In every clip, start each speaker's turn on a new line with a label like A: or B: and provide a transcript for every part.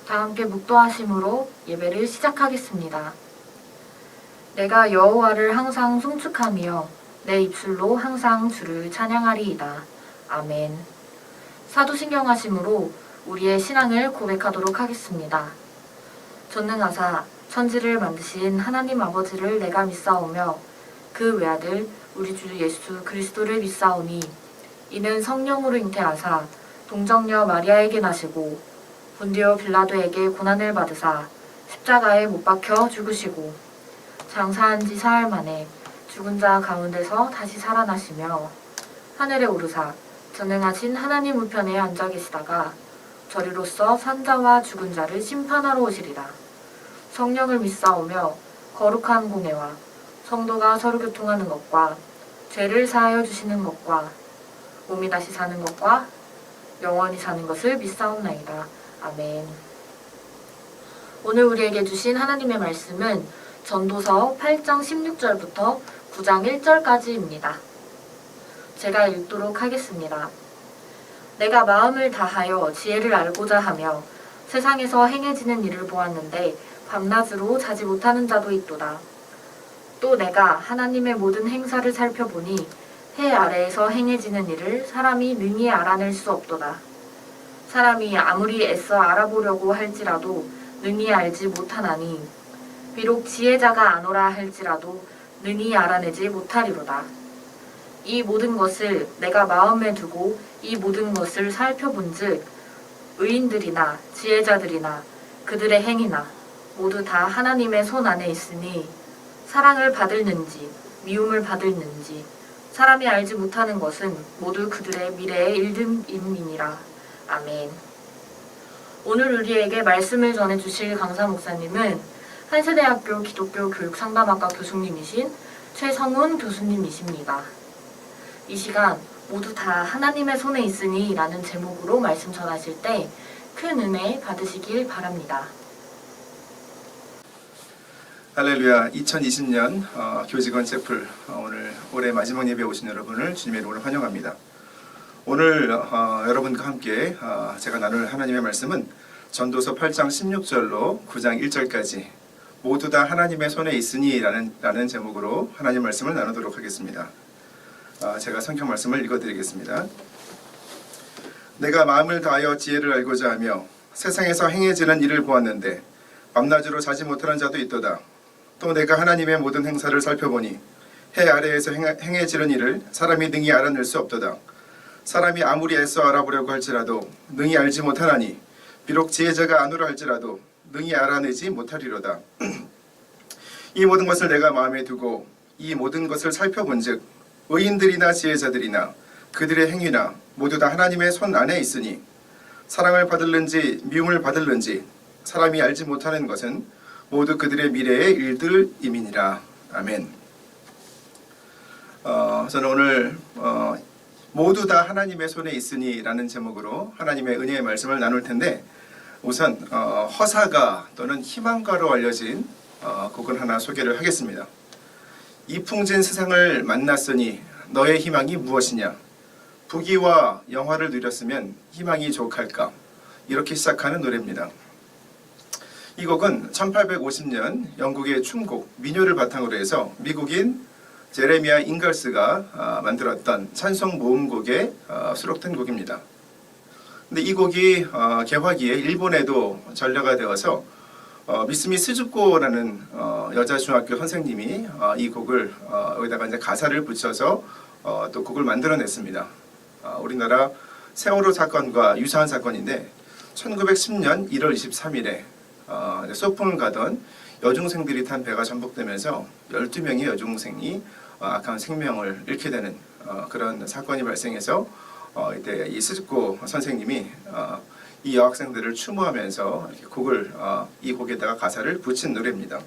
A: 다 함께 묵도하심으로 예배를 시작하겠습니다. 내가 여호와를 항상 송축하며 내 입술로 항상 주를 찬양하리이다. 아멘. 사도신경하심으로 우리의 신앙을 고백하도록 하겠습니다. 전능하사 천지를 만드신 하나님 아버지를 내가 믿사오며 그 외아들 우리 주 예수 그리스도를 믿사오니 이는 성령으로 잉태하사 동정녀 마리아에게 나시고 본디오 빌라도에게 고난을 받으사 십자가에 못 박혀 죽으시고 장사한 지 사흘 만에 죽은 자 가운데서 다시 살아나시며 하늘에 오르사 전능하신 하나님 우편에 앉아 계시다가 저리로서 산자와 죽은 자를 심판하러 오시리라. 성령을 믿사오며 거룩한 공회와 성도가 서로 교통하는 것과 죄를 사하여 주시는 것과 몸이 다시 사는 것과 영원히 사는 것을 믿사옵나이다. 아멘. 오늘 우리에게 주신 하나님의 말씀은 전도서 8장 16절부터 9장 1절까지입니다. 제가 읽도록 하겠습니다. 내가 마음을 다하여 지혜를 알고자 하며 세상에서 행해지는 일을 보았는데 밤낮으로 자지 못하는 자도 있도다. 또 내가 하나님의 모든 행사를 살펴보니 해 아래에서 행해지는 일을 사람이 능히 알아낼 수 없도다. 사람이 아무리 애써 알아보려고 할지라도 능히 알지 못하나니 비록 지혜자가 아노라 할지라도 능히 알아내지 못하리로다. 이 모든 것을 내가 마음에 두고 이 모든 것을 살펴본즉 의인들이나 지혜자들이나 그들의 행위나 모두 다 하나님의 손 안에 있으니 사랑을 받을는지 미움을 받을는지 사람이 알지 못하는 것은 모두 그들의 미래의 일됨이니라. 아멘. 오늘 우리에게 말씀을 전해주실 강사 목사님은 한세대학교 기독교 교육상담학과 교수님이신 최성훈 교수님이십니다. 이 시간 모두 다 하나님의 손에 있으니 라는 제목으로 말씀 전하실 때 큰 은혜 받으시길 바랍니다.
B: 할렐루야. 2020년 교직원 채플 오늘 올해 마지막 예배 오신 여러분을 주님의 이름으로 환영합니다. 오늘 여러분과 함께 제가 나눌 하나님의 말씀은 전도서 8장 16절로 9장 1절까지 모두 다 하나님의 손에 있으니 라는 제목으로 하나님 말씀을 나누도록 하겠습니다. 제가 성경 말씀을 읽어드리겠습니다. 내가 마음을 다하여 지혜를 알고자 하며 세상에서 행해지는 일을 보았는데 밤낮으로 자지 못하는 자도 있도다. 또 내가 하나님의 모든 행사를 살펴보니 해 아래에서 행해지는 일을 사람이 능히 알아낼 수 없도다. 사람이 아무리 애써 알아보려고 할지라도 능히 알지 못하나니 비록 지혜자가 아노라 할지라도 능히 알아내지 못하리로다. 이 모든 것을 내가 마음에 두고 이 모든 것을 살펴본즉 의인들이나 지혜자들이나 그들의 행위나 모두 다 하나님의 손 안에 있으니 사랑을 받을는지 미움을 받을는지 사람이 알지 못하는 것은 모두 그들의 미래의 일들임이니라. 아멘. 저는 오늘 모두 다 하나님의 손에 있으니 라는 제목으로 하나님의 은혜의 말씀을 나눌 텐데 우선 허사가 또는 희망가로 알려진 곡을 하나 소개를 하겠습니다. 이 풍진 세상을 만났으니 너의 희망이 무엇이냐? 부귀와 영화를 누렸으면 희망이 족할까? 이렇게 시작하는 노래입니다. 이 곡은 1850년 영국의 춤곡 민요를 바탕으로 해서 미국인 제레미아 잉걸스가 만들었던 찬송 모음곡에 수록된 곡입니다. 근데 이 곡이 개화기에 일본에도 전려가 되어서 미스미 스즈코라는 여자 중학교 선생님이 이 곡을 여기다가 이제 가사를 붙여서 또 곡을 만들어냈습니다. 우리나라 세월호 사건과 유사한 사건인데 1910년 1월 23일에 소풍을 가던 여중생들이 탄 배가 전복되면서 12명의 여중생이 악한 생명을 잃게 되는 그런 사건이 발생해서 이때 이 스즈코 선생님이 이 여학생들을 추모하면서 곡을 이 곡에다가 가사를 붙인 노래입니다.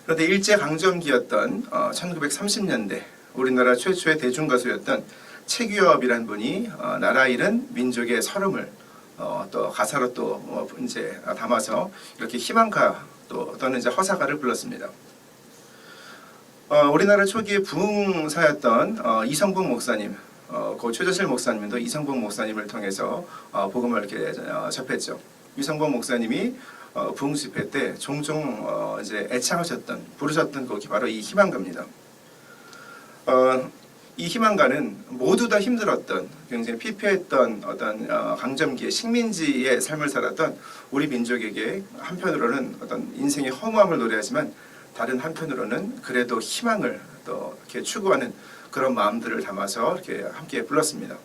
B: 그런데 일제강점기였던 1930년대 우리나라 최초의 대중가수였던 최규엽이라는 분이 나라 잃은 민족의 서름을 또 가사로 또 이제 담아서 이렇게 희망가 또는 이제 허사가를 불렀습니다. 우리나라 초기에 부흥사였던 이성복 목사님, 고 최저실 목사님도 이성복 목사님을 통해서 복음을 이렇게 접했죠. 유성범 목사님이 부흥 집회 때 종종 이제 애창하셨던 부르셨던 곡이 바로 이 희망가입니다. 이 희망가는 모두 다 힘들었던 굉장히 피폐했던 어떤 강점기의 식민지의 삶을 살았던 우리 민족에게 한편으로는 어떤 인생의 허무함을 노래하지만 다른 한편으로는 그래도 희망을 또 이렇게 추구하는 그런 마음들을 담아서 이렇게 함께 불렀습니다.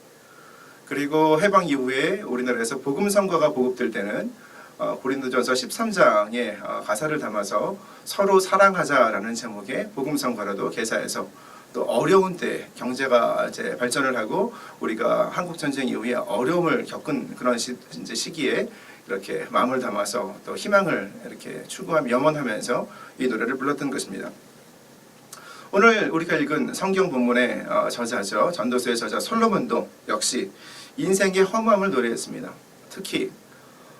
B: 그리고 해방 이후에 우리나라에서 복음 선거가 보급될 때는 고린도전서 13장의 가사를 담아서 서로 사랑하자라는 제목의 복음 선거라도 개사해서 또 어려운 때 경제가 이제 발전을 하고 우리가 한국 전쟁 이후에 어려움을 겪은 그런 이제 시기에 이렇게 마음을 담아서 또 희망을 이렇게 추구하며 염원하면서 이 노래를 불렀던 것입니다. 오늘 우리가 읽은 성경 본문의 저자죠. 전도서의 저자 솔로몬도 역시 인생의 허무함을 노래했습니다. 특히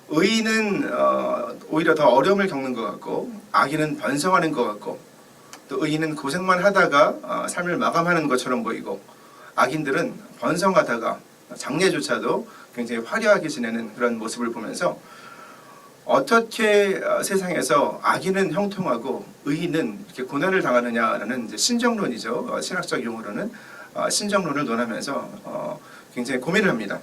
B: 의인은 오히려 더 어려움을 겪는 것 같고 악인은 번성하는 것 같고 또 의인은 고생만 하다가 삶을 마감하는 것처럼 보이고 악인들은 번성하다가 장래조차도 굉장히 화려하게 지내는 그런 모습을 보면서 어떻게 세상에서 악인은 형통하고 의인은 이렇게 고난을 당하느냐라는 이제 신정론이죠. 신학적 용어로는 신정론을 논하면서 굉장히 고민을 합니다.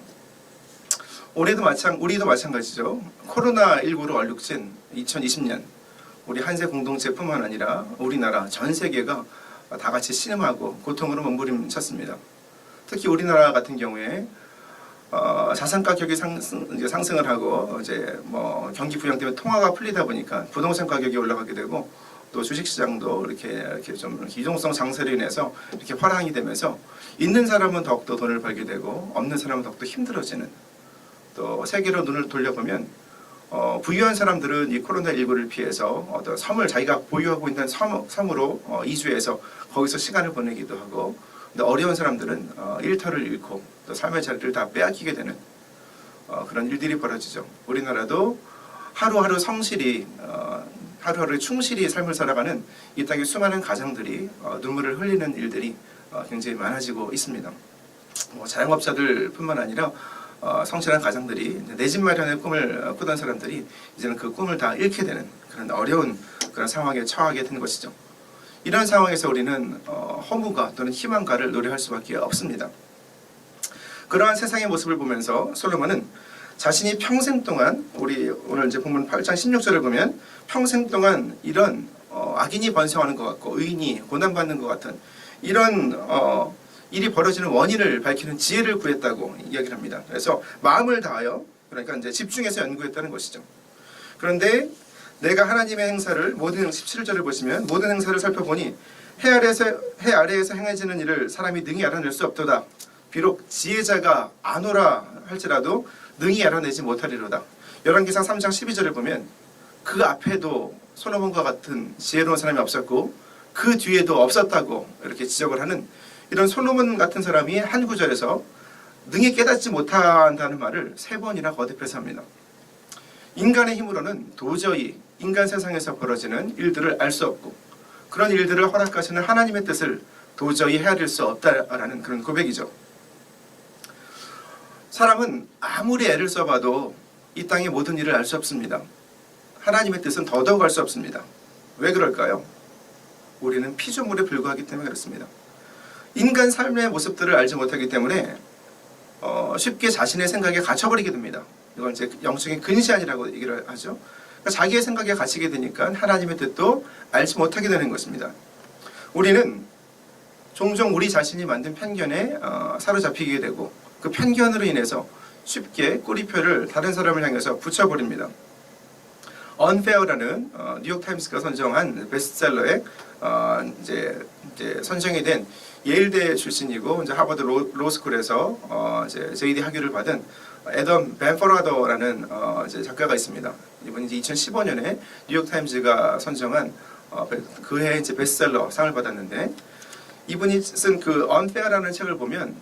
B: 우리도 마찬가지죠. 코로나19로 얼룩진 2020년 우리 한세 공동체뿐만 아니라 우리나라 전 세계가 다 같이 신음하고 고통으로 몸부림쳤습니다. 특히 우리나라 같은 경우에 자산 가격이 상승을 하고 이제 뭐 경기 부양 때문에 통화가 풀리다 보니까 부동산 가격이 올라가게 되고 또 주식시장도 이렇게 좀 이동성 장세로 인해서 이렇게 화랑이 되면서 있는 사람은 더욱더 돈을 벌게 되고 없는 사람은 더욱더 힘들어지는 또 세계로 눈을 돌려보면 부유한 사람들은 이 코로나19를 피해서 어떤 섬을 자기가 보유하고 있는 섬으로 이주해서 거기서 시간을 보내기도 하고 근데 어려운 사람들은 일터를 잃고 또 삶의 자리를 다 빼앗기게 되는 그런 일들이 벌어지죠. 우리나라도 하루하루 성실히 하루하루 충실히 삶을 살아가는 이 땅의 수많은 가정들이 눈물을 흘리는 일들이 굉장히 많아지고 있습니다. 자영업자들뿐만 아니라 성실한 가정들이 내 집 마련의 꿈을 꾸던 사람들이 이제는 그 꿈을 다 잃게 되는 그런 어려운 그런 상황에 처하게 된 것이죠. 이런 상황에서 우리는 허무가 또는 희망가를 노래할 수밖에 없습니다. 그러한 세상의 모습을 보면서 솔로몬은 자신이 평생 동안 우리 오늘 이제 본문 8장 16절을 보면 평생 동안 이런 악인이 번성하는 것 같고 의인이 고난받는 것 같은 이런 일이 벌어지는 원인을 밝히는 지혜를 구했다고 이야기를 합니다. 그래서 마음을 다하여 그러니까 이제 집중해서 연구했다는 것이죠. 그런데 내가 하나님의 행사를 모든 17절을 보시면 모든 행사를 살펴보니 해 아래에서 행해지는 일을 사람이 능히 알아낼 수 없도다. 비록 지혜자가 아노라 할지라도 능히 알아내지 못하리로다. 열왕기상 3장 12절을 보면 그 앞에도 솔로몬과 같은 지혜로운 사람이 없었고 그 뒤에도 없었다고 이렇게 지적을 하는 이런 솔로몬 같은 사람이 한 구절에서 능히 깨닫지 못한다는 말을 3번이나 거듭해서 합니다. 인간의 힘으로는 도저히 인간 세상에서 벌어지는 일들을 알 수 없고 그런 일들을 허락하시는 하나님의 뜻을 도저히 헤아릴 수 없다라는 그런 고백이죠. 사람은 아무리 애를 써봐도 이 땅의 모든 일을 알 수 없습니다. 하나님의 뜻은 더더욱 알 수 없습니다. 왜 그럴까요? 우리는 피조물에 불과하기 때문에 그렇습니다. 인간 삶의 모습들을 알지 못하기 때문에 쉽게 자신의 생각에 갇혀버리게 됩니다. 이건 이제 영적인 근시안이라고 얘기를 하죠. 그러니까 자기의 생각에 갇히게 되니까 하나님의 뜻도 알지 못하게 되는 것입니다. 우리는 종종 우리 자신이 만든 편견에 사로잡히게 되고 그 편견으로 인해서 쉽게 꼬리표를 다른 사람을 향해서 붙여버립니다. Unfair라는 뉴욕타임스가 선정한 베스트셀러에 이제 선정이 된 예일대 출신이고 이제 하버드 로스쿨에서 이제 JD 학위를 받은 애덤 벤퍼라더라는 이제 작가가 있습니다. 이분이 이제 2015년에 뉴욕타임즈가 선정한 그해 이제 베스트셀러 상을 받았는데 이분이 쓴 그 Unfair라는 책을 보면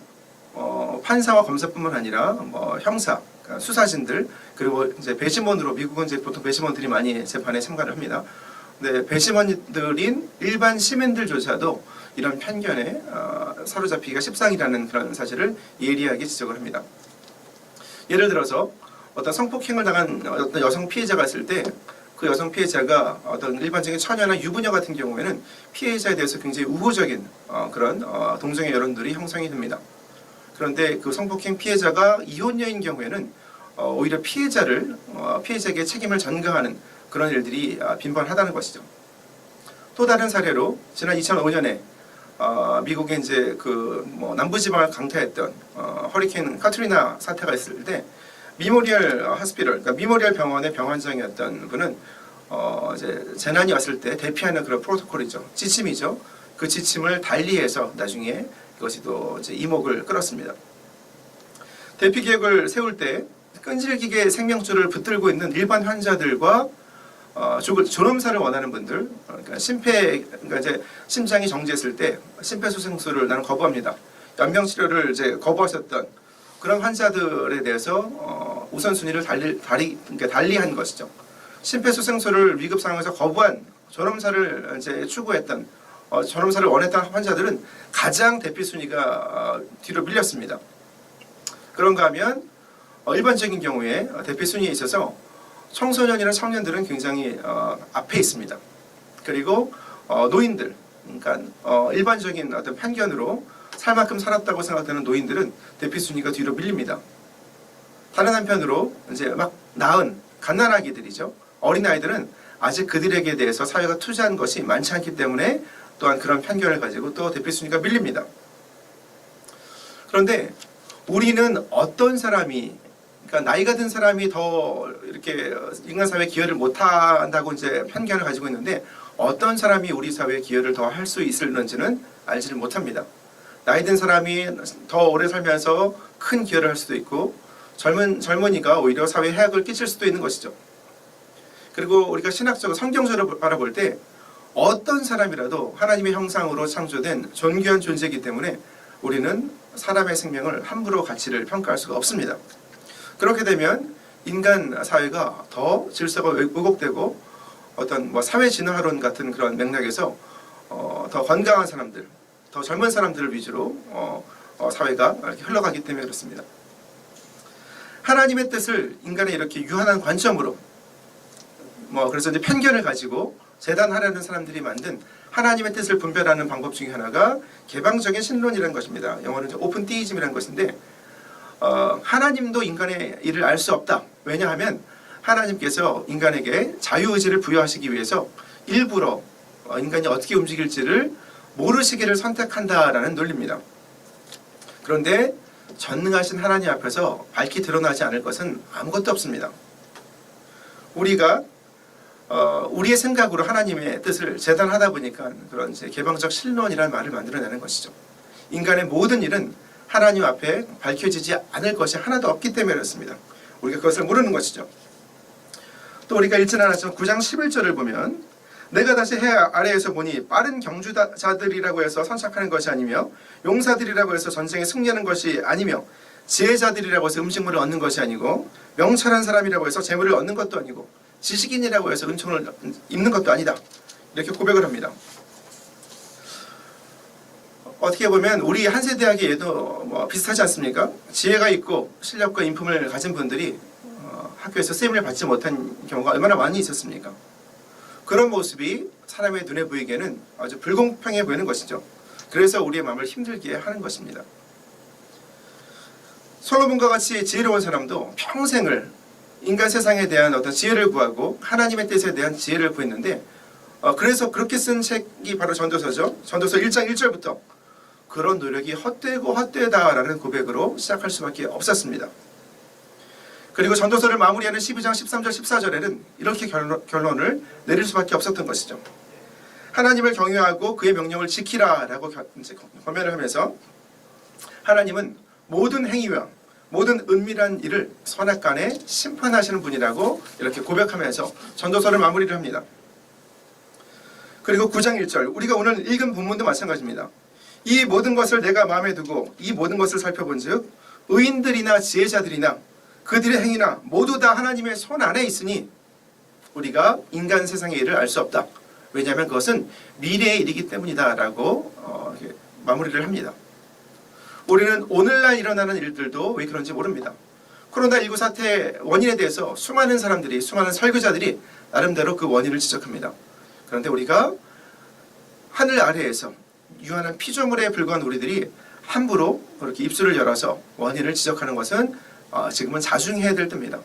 B: 판사와 검사뿐만 아니라 형사, 그러니까 수사진들 그리고 이제 배심원으로 미국은 이제 보통 배심원들이 많이 재판에 참가를 합니다. 근데 배심원들인 일반 시민들조차도 이런 편견에 사로잡히기가 십상이라는 그런 사실을 예리하게 지적을 합니다. 예를 들어서 어떤 성폭행을 당한 어떤 여성 피해자가 있을 때 그 여성 피해자가 어떤 일반적인 처녀나 유부녀 같은 경우에는 피해자에 대해서 굉장히 우호적인 그런 동정의 여론들이 형성이 됩니다. 그런데 그 성폭행 피해자가 이혼녀인 경우에는 오히려 피해자에게 책임을 전가하는 그런 일들이 빈번하다는 것이죠. 또 다른 사례로 지난 2005년에 미국의 이제 남부지방을 강타했던 허리케인 카트리나 사태가 있을 때 미모리얼 하스피럴, 그러니까 미모리얼 병원의 병원장이었던 분은 이제 재난이 왔을 때 대피하는 그런 프로토콜이죠, 지침이죠. 그 지침을 달리해서 나중에 이것이 또 이제 이목을 끌었습니다. 대피 계획을 세울 때 끈질기게 생명줄을 붙들고 있는 일반 환자들과 존엄사를 원하는 분들, 그러니까 그러니까 이제 심장이 정지했을 때 심폐소생술을 나는 거부합니다. 연명 치료를 이제 거부하셨던 그런 환자들에 대해서 우선순위를 그러니까 달리한 것이죠. 심폐소생술을 위급 상황에서 거부한 존엄사를 이제 추구했던 존엄사를 원했던 환자들은 가장 대피 순위가 뒤로 밀렸습니다. 그런가 하면 일반적인 경우에 대피 순위에 있어서 청소년이나 청년들은 굉장히 앞에 있습니다. 그리고 노인들, 그러니까 일반적인 어떤 편견으로 살 만큼 살았다고 생각되는 노인들은 대피 순위가 뒤로 밀립니다. 다른 한편으로 이제 막 낳은 갓난아기들이죠. 어린아이들은 아직 그들에게 대해서 사회가 투자한 것이 많지 않기 때문에 또한 그런 편견을 가지고 또 대피 순위가 밀립니다. 그런데 우리는 어떤 사람이, 그러니까 나이가 든 사람이 더 이렇게 인간 사회에 기여를 못한다고 이제 편견을 가지고 있는데, 어떤 사람이 우리 사회에 기여를 더 할 수 있을는지는 알지를 못합니다. 나이 든 사람이 더 오래 살면서 큰 기여를 할 수도 있고, 젊은이가 오히려 사회에 해악을 끼칠 수도 있는 것이죠. 그리고 우리가 신학적으로 성경적으로 바라볼 때 어떤 사람이라도 하나님의 형상으로 창조된 존귀한 존재이기 때문에 우리는 사람의 생명을 함부로 가치를 평가할 수가 없습니다. 그렇게 되면 인간 사회가 더 질서가 왜곡되고 어떤 사회 진화론 같은 그런 맥락에서 더 건강한 사람들, 더 젊은 사람들을 위주로 사회가 이렇게 흘러가기 때문에 그렇습니다. 하나님의 뜻을 인간의 이렇게 유한한 관점으로 그래서 이제 편견을 가지고 재단하려는 사람들이 만든 하나님의 뜻을 분별하는 방법 중에 하나가 개방적인 신론이라는 것입니다. 영어로는 오픈 디이즘이라는 것인데, 하나님도 인간의 일을 알 수 없다. 왜냐하면 하나님께서 인간에게 자유의지를 부여하시기 위해서 일부러 인간이 어떻게 움직일지를 모르시기를 선택한다라는 논리입니다. 그런데 전능하신 하나님 앞에서 밝히 드러나지 않을 것은 아무것도 없습니다. 우리가 우리의 생각으로 하나님의 뜻을 재단하다 보니까 그런 이제 개방적 신론이라는 말을 만들어내는 것이죠. 인간의 모든 일은 하나님 앞에 밝혀지지 않을 것이 하나도 없기 때문에 그렇습니다. 우리가 그것을 모르는 것이죠. 또 우리가 읽지 않았지만 9장 11절을 보면, 내가 다시 해 아래에서 보니 빠른 경주자들이라고 해서 선착하는 것이 아니며 용사들이라고 해서 전쟁에 승리하는 것이 아니며 지혜자들이라고 해서 음식물을 얻는 것이 아니고 명철한 사람이라고 해서 재물을 얻는 것도 아니고 지식인이라고 해서 은총을 입는 것도 아니다. 이렇게 고백을 합니다. 어떻게 보면 우리 한세대학의 예도 비슷하지 않습니까? 지혜가 있고 실력과 인품을 가진 분들이 학교에서 쓰임을 받지 못한 경우가 얼마나 많이 있었습니까? 그런 모습이 사람의 눈에 보이기에는 아주 불공평해 보이는 것이죠. 그래서 우리의 마음을 힘들게 하는 것입니다. 솔로몬과 같이 지혜로운 사람도 평생을 인간 세상에 대한 어떤 지혜를 구하고 하나님의 뜻에 대한 지혜를 구했는데, 그래서 그렇게 쓴 책이 바로 전도서죠. 전도서 1장 1절부터 그런 노력이 헛되고 헛되다라는 고백으로 시작할 수밖에 없었습니다. 그리고 전도서를 마무리하는 12장 13절 14절에는 이렇게 결론을 내릴 수밖에 없었던 것이죠. 하나님을 경외하고 그의 명령을 지키라라고 권면을 하면서 하나님은 모든 행위와 모든 은밀한 일을 선악간에 심판하시는 분이라고 이렇게 고백하면서 전도서를 마무리를 합니다. 그리고 9장 1절, 우리가 오늘 읽은 본문도 마찬가지입니다. 이 모든 것을 내가 마음에 두고 이 모든 것을 살펴본즉 의인들이나 지혜자들이나 그들의 행위나 모두 다 하나님의 손 안에 있으니 우리가 인간 세상의 일을 알 수 없다. 왜냐하면 그것은 미래의 일이기 때문이다 라고 마무리를 합니다. 우리는 오늘날 일어나는 일들도 왜 그런지 모릅니다. 코로나19 사태의 원인에 대해서 수많은 사람들이, 수많은 설교자들이 나름대로 그 원인을 지적합니다. 그런데 우리가 하늘 아래에서 유한한 피조물에 불과한 우리들이 함부로 그렇게 입술을 열어서 원인을 지적하는 것은 지금은 자중해야 될 때입니다.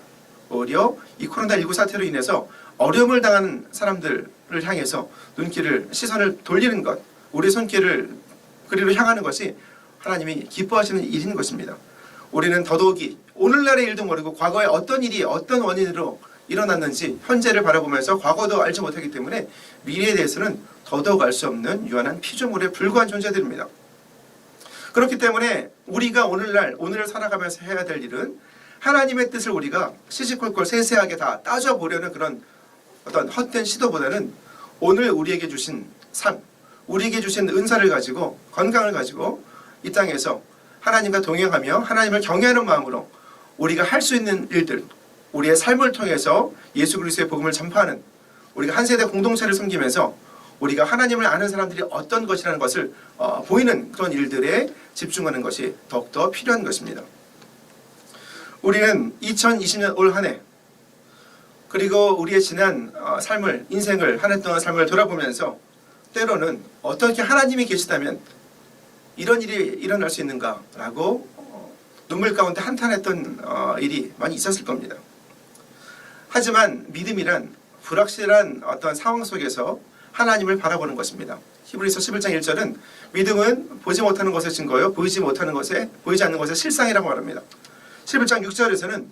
B: 오히려 이 코로나19 사태로 인해서 어려움을 당하는 사람들을 향해서 시선을 돌리는 것, 우리의 손길을 그리로 향하는 것이 하나님이 기뻐하시는 일인 것입니다. 우리는 더더욱이 오늘날의 일도 모르고 과거에 어떤 일이 어떤 원인으로 일어났는지 현재를 바라보면서 과거도 알지 못하기 때문에 미래에 대해서는 더더욱 알 수 없는 유한한 피조물에 불과한 존재들입니다. 그렇기 때문에 우리가 오늘을 살아가면서 해야 될 일은 하나님의 뜻을 우리가 시시콜콜 세세하게 다 따져보려는 그런 어떤 헛된 시도보다는 오늘 우리에게 주신 삶, 우리에게 주신 은사를 가지고, 건강을 가지고 이 땅에서 하나님과 동행하며 하나님을 경외하는 마음으로 우리가 할 수 있는 일들, 우리의 삶을 통해서 예수 그리스도의 복음을 전파하는, 우리가 한 세대 공동체를 섬기면서 우리가 하나님을 아는 사람들이 어떤 것이라는 것을 보이는 그런 일들에 집중하는 것이 더욱더 필요한 것입니다. 우리는 2020년 올 한 해, 그리고 우리의 지난 삶을, 인생을, 한 해 동안 삶을 돌아보면서 때로는 어떻게 하나님이 계시다면 이런 일이 일어날 수 있는가라고 눈물 가운데 한탄했던 일이 많이 있었을 겁니다. 하지만 믿음이란 불확실한 어떤 상황 속에서 하나님을 바라보는 것입니다. 히브리서 11장 1절은 믿음은 보지 못하는 것의 증거요, 보이지 않는 것의 실상이라고 말합니다. 11장 6절에서는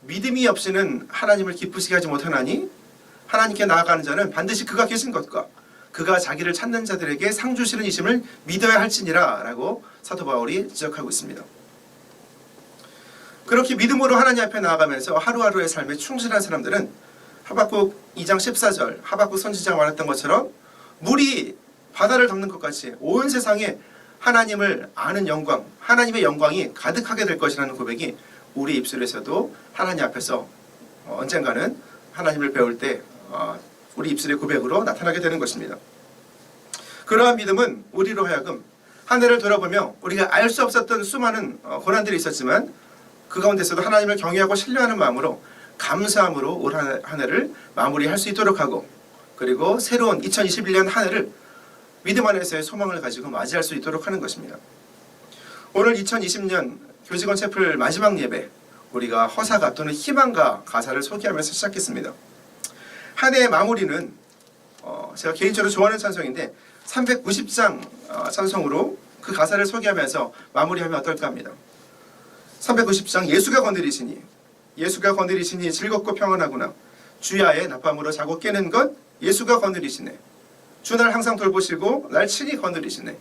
B: 믿음이 없이는 하나님을 기쁘시게 하지 못하나니 하나님께 나아가는 자는 반드시 그가 계신 것과 그가 자기를 찾는 자들에게 상 주시는 이심을 믿어야 할지니라 라고 사도 바울이 지적하고 있습니다. 그렇게 믿음으로 하나님 앞에 나아가면서 하루하루의 삶에 충실한 사람들은 하박국 2장 14절 하박국 선지자가 말했던 것처럼 물이 바다를 덮는 것 같이 온 세상에 하나님을 아는 영광, 하나님의 영광이 가득하게 될 것이라는 고백이 우리 입술에서도 하나님 앞에서 언젠가는 하나님을 배울 때 우리 입술의 고백으로 나타나게 되는 것입니다. 그러한 믿음은 우리로 하여금 한 해를 돌아보며 우리가 알 수 없었던 수많은 고난들이 있었지만 그 가운데서도 하나님을 경외하고 신뢰하는 마음으로 감사함으로 올 한 해를 마무리할 수 있도록 하고, 그리고 새로운 2021년 한 해를 믿음 안에서의 소망을 가지고 맞이할 수 있도록 하는 것입니다. 오늘 2020년 교직원 채플 마지막 예배, 우리가 허사가 또는 희망가 가사를 소개하면서 시작했습니다. 한 해의 마무리는 제가 개인적으로 좋아하는 찬송인데 390장 찬송으로 그 가사를 소개하면서 마무리하면 어떨까 합니다. 390장 예수가 거느리시니 즐겁고 평안하구나. 주야에 낮밤으로 자고 깨는 것 예수가 거느리시네. 주 날 항상 돌보시고 날 친히 거느리시네.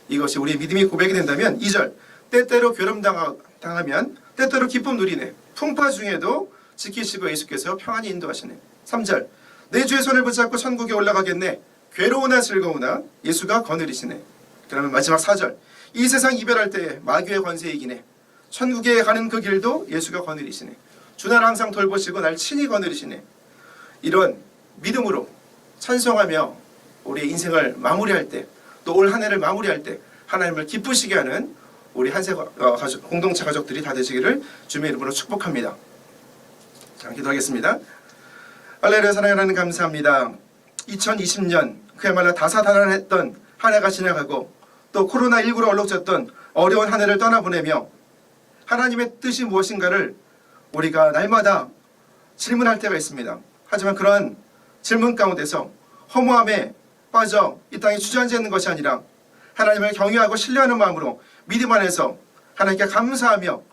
B: 이것이 우리의 믿음이 고백이 된다면 2절 때때로 괴롭당하면 때때로 기쁨 누리네. 풍파 중에도 지키시고 예수께서 평안히 인도하시네. 3절 내 주의 손을 붙잡고 천국에 올라가겠네. 괴로우나 즐거우나 예수가 거느리시네. 그러면 마지막 4절 이 세상 이별할 때 마귀의 권세 이기네. 천국에 가는 그 길도 예수가 거느리시네. 주 날 항상 돌보시고 날 친히 거느리시네. 이런 믿음으로 찬송하며 우리의 인생을 마무리할 때, 또 올 한 해를 마무리할 때 하나님을 기쁘시게 하는 우리 한세 공동체 가족들이 다 되시기를 주님의 이름으로 축복합니다. 자, 기도하겠습니다. 할렐루야. 사랑하는 하나님 감사합니다. 2020년 그야말로 다사다난했던 한 해가 지나가고 또 코로나19로 얼룩졌던 어려운 한 해를 떠나보내며 하나님의 뜻이 무엇인가를 우리가 날마다 질문할 때가 있습니다. 하지만 그러한 질문 가운데서 허무함에 빠져 이 땅에 주저앉는 것이 아니라 하나님을 경외하고 신뢰하는 마음으로 믿음 안에서 하나님께 감사하며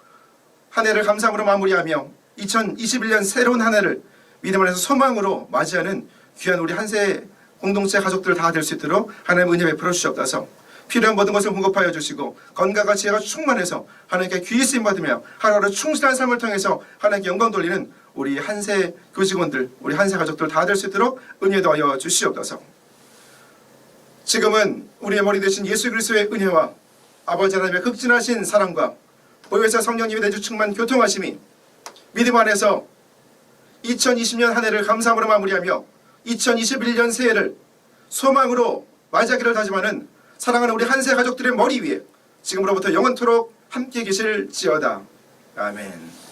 B: 한 해를 감사함으로 마무리하며 2021년 새로운 한 해를 믿음 안에서 소망으로 맞이하는 귀한 우리 한세 공동체 가족들 다 될 수 있도록 하나님 은혜 베풀어 주시옵소서. 필요한 모든 것을 공급하여 주시고 건강과 지혜가 충만해서 하나님께 귀히 쓰임 받으며 하루하루 충실한 삶을 통해서 하나님께 영광 돌리는 우리 한세 교직원들, 우리 한세 가족들 다 될 수 있도록 은혜 더하여 주시옵소서. 지금은 우리의 머리 되신 예수 그리스도의 은혜와 아버지 하나님의 극진하신 사랑과 보혜사 성령님의 내주 충만 교통하심이 믿음 안에서 2020년 한 해를 감사함으로 마무리하며 2021년 새해를 소망으로 맞이하기를 다짐하는 사랑하는 우리 한세 가족들의 머리 위에 지금으로부터 영원토록 함께 계실지어다. 아멘.